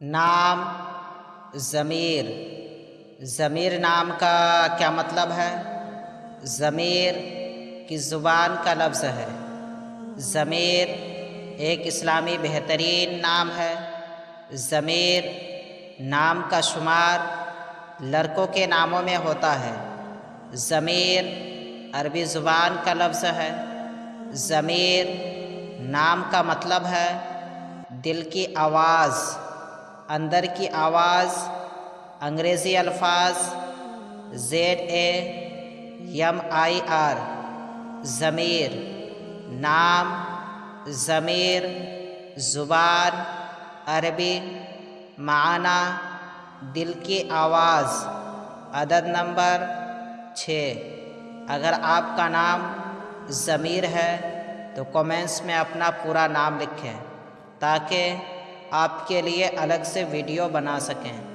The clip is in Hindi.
नाम ज़मीर। ज़मीर नाम का क्या मतलब है? ज़मीर की ज़ुबान का लफ्ज़ है। ज़मीर एक इस्लामी बेहतरीन नाम है। ज़मीर नाम का शुमार लड़कों के नामों में होता है। ज़मीर अरबी ज़ुबान का लफ्ज़ है। ज़मीर नाम का मतलब है दिल की आवाज़, अंदर की आवाज़। अंग्रेज़ी अल्फाज ZAMIR ज़मीर, नाम, ज़मीर, ज़ुबान, अरबी, माना, दिल की आवाज़। अदद नंबर 6। अगर आपका नाम ज़मीर है तो कमेंट्स में अपना पूरा नाम लिखें ताकि आपके लिए अलग से वीडियो बना सकें।